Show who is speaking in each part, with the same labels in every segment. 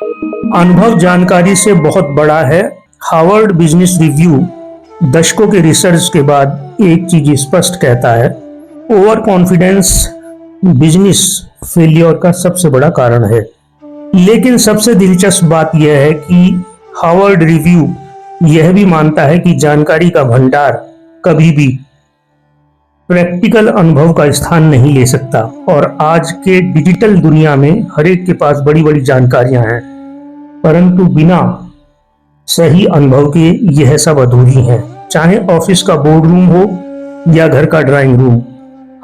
Speaker 1: अनुभव जानकारी से बहुत बड़ा है। हार्वर्ड बिजनेस रिव्यू दशकों के रिसर्च के बाद एक चीज स्पष्ट कहता है, ओवर कॉन्फिडेंस बिजनेस फेलियर का सबसे बड़ा कारण है। लेकिन सबसे दिलचस्प बात यह है कि हार्वर्ड रिव्यू यह भी मानता है कि जानकारी का भंडार कभी भी प्रैक्टिकल अनुभव का स्थान नहीं ले सकता। और आज के डिजिटल दुनिया में हर एक के पास बड़ी बड़ी जानकारियां हैं, परंतु बिना सही अनुभव के यह सब अधूरी है। चाहे ऑफिस का बोर्ड रूम हो या घर का ड्राइंग रूम,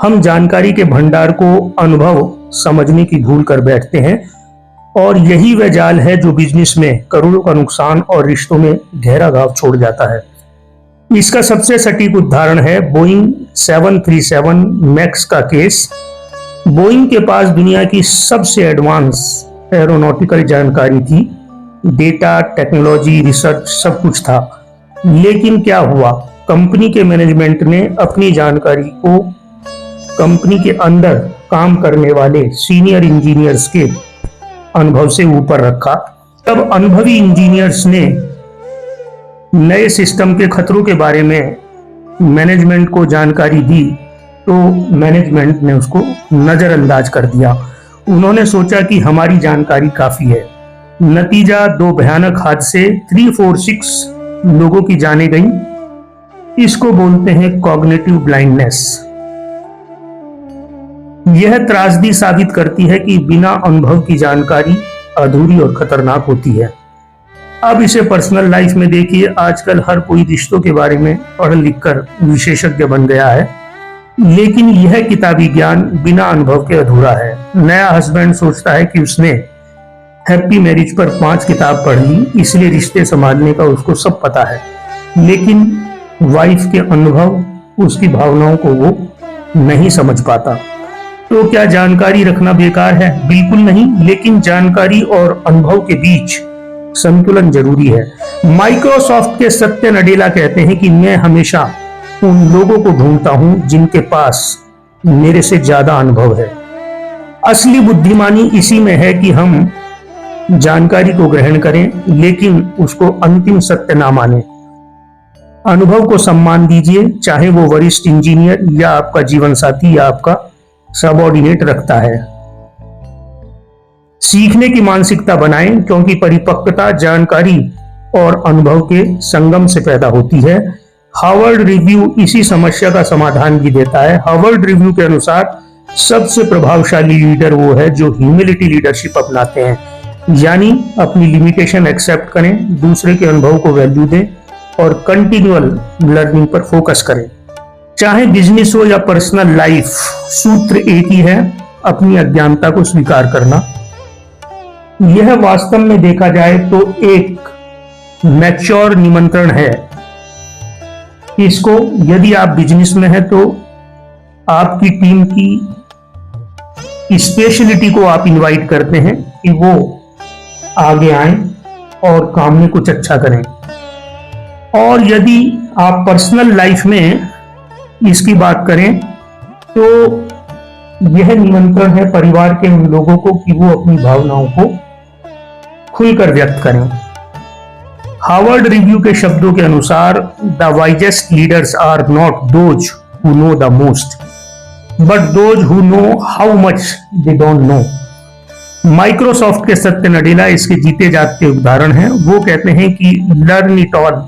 Speaker 1: हम जानकारी के भंडार को अनुभव समझने की भूल कर बैठते हैं। और यही वह जाल है जो बिजनेस में करोड़ों का नुकसान और रिश्तों में गहरा घाव छोड़ जाता है। इसका सबसे सटीक उदाहरण है बोइंग 737 मैक्स का केस। बोइंग के पास दुनिया की सबसे एडवांस एरोनॉटिकल जानकारी थी, डेटा, टेक्नोलॉजी, रिसर्च सब कुछ था। लेकिन क्या हुआ, कंपनी के मैनेजमेंट ने अपनी जानकारी को कंपनी के अंदर काम करने वाले सीनियर इंजीनियर्स के अनुभव से ऊपर रखा। तब अनुभवी इंजीनियर्स ने नए सिस्टम के खतरों के बारे में मैनेजमेंट को जानकारी दी, तो मैनेजमेंट ने उसको नजरअंदाज कर दिया। उन्होंने सोचा कि हमारी जानकारी काफी है। नतीजा, 2 भयानक हादसे 346 लोगों की जानें गई। इसको बोलते हैं कॉग्निटिव ब्लाइंडनेस। यह त्रासदी साबित करती है कि बिना अनुभव की जानकारी अधूरी और खतरनाक होती है। अब इसे पर्सनल लाइफ में देखिए, आजकल हर कोई रिश्तों के बारे में पढ़ लिख कर विशेषज्ञ बन गया है, लेकिन यह किताबी ज्ञान बिना अनुभव के अधूरा है। नया हस्बैंड सोचता है कि उसने हैप्पी मैरिज पर 5 किताब पढ़ ली, इसलिए रिश्ते संभालने का उसको सब पता है, लेकिन वाइफ के अनुभव, उसकी भावनाओं को वो नहीं समझ पाता। तो क्या जानकारी रखना बेकार है? बिल्कुल नहीं, लेकिन जानकारी और अनुभव के बीच संतुलन जरूरी है। माइक्रोसॉफ्ट के सत्य नडेला कहते हैं कि मैं हमेशा उन लोगों को ढूंढता हूं जिनके पास मेरे से ज्यादा अनुभव है। असली बुद्धिमानी इसी में है कि हम जानकारी को ग्रहण करें, लेकिन उसको अंतिम सत्य ना माने। अनुभव को सम्मान दीजिए, चाहे वो वरिष्ठ इंजीनियर या आपका जीवन साथी या आपका सबऑर्डिनेट रखता है। सीखने की मानसिकता बनाएं, क्योंकि परिपक्वता जानकारी और अनुभव के संगम से पैदा होती है। हार्वर्ड रिव्यू इसी समस्या का समाधान भी देता है। हार्वर्ड रिव्यू के अनुसार सबसे प्रभावशाली लीडर वो है जो ह्यूमिलिटी लीडरशिप अपनाते हैं, यानी अपनी लिमिटेशन एक्सेप्ट करें, दूसरे के अनुभव को वैल्यू दें और कंटिन्यूअल लर्निंग पर फोकस करें। चाहे बिजनेस हो या पर्सनल लाइफ, सूत्र एक ही है, अपनी अज्ञानता को स्वीकार करना। यह वास्तव में देखा जाए तो एक मैच्योर निमंत्रण है। इसको यदि आप बिजनेस में हैं तो आपकी टीम की स्पेशलिटी को आप इनवाइट करते हैं कि वो आगे आएं और काम में कुछ अच्छा करें। और यदि आप पर्सनल लाइफ में इसकी बात करें तो यह निमंत्रण है परिवार के उन लोगों को कि वो अपनी भावनाओं को खुलकर व्यक्त करें। हार्वर्ड रिव्यू के शब्दों के अनुसार the wisest leaders are not those who know the most, but those who know how much they don't know. Microsoft के सत्य नडेला इसके जीते जागते उदाहरण हैं। वो कहते हैं कि लर्न इट ऑल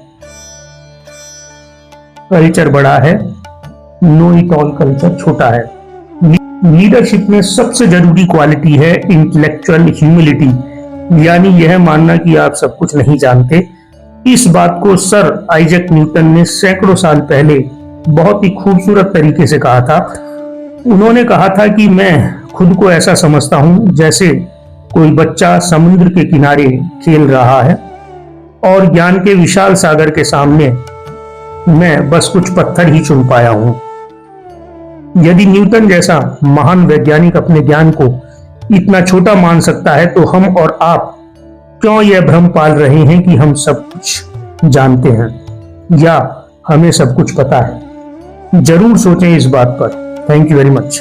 Speaker 1: कल्चर बड़ा है, नो इट ऑल कल्चर छोटा है। लीडरशिप में सबसे जरूरी क्वालिटी है इंटेलेक्चुअल ह्यूमिलिटी, यानी यह मानना कि आप सब कुछ नहीं जानते। इस बात को सर आइजैक न्यूटन ने सैकड़ों साल पहले बहुत ही खूबसूरत तरीके से कहा था। उन्होंने कहा था कि मैं खुद को ऐसा समझता हूं जैसे कोई बच्चा समुद्र के किनारे खेल रहा है और ज्ञान के विशाल सागर के सामने मैं बस कुछ पत्थर ही चुन पाया हूं। यदि न्यूटन जैसा महान वैज्ञानिक अपने ज्ञान को इतना छोटा मान सकता है, तो हम और आप क्यों यह भ्रम पाल रहे हैं कि हम सब कुछ जानते हैं या हमें सब कुछ पता है? जरूर सोचें इस बात पर। Thank you very much.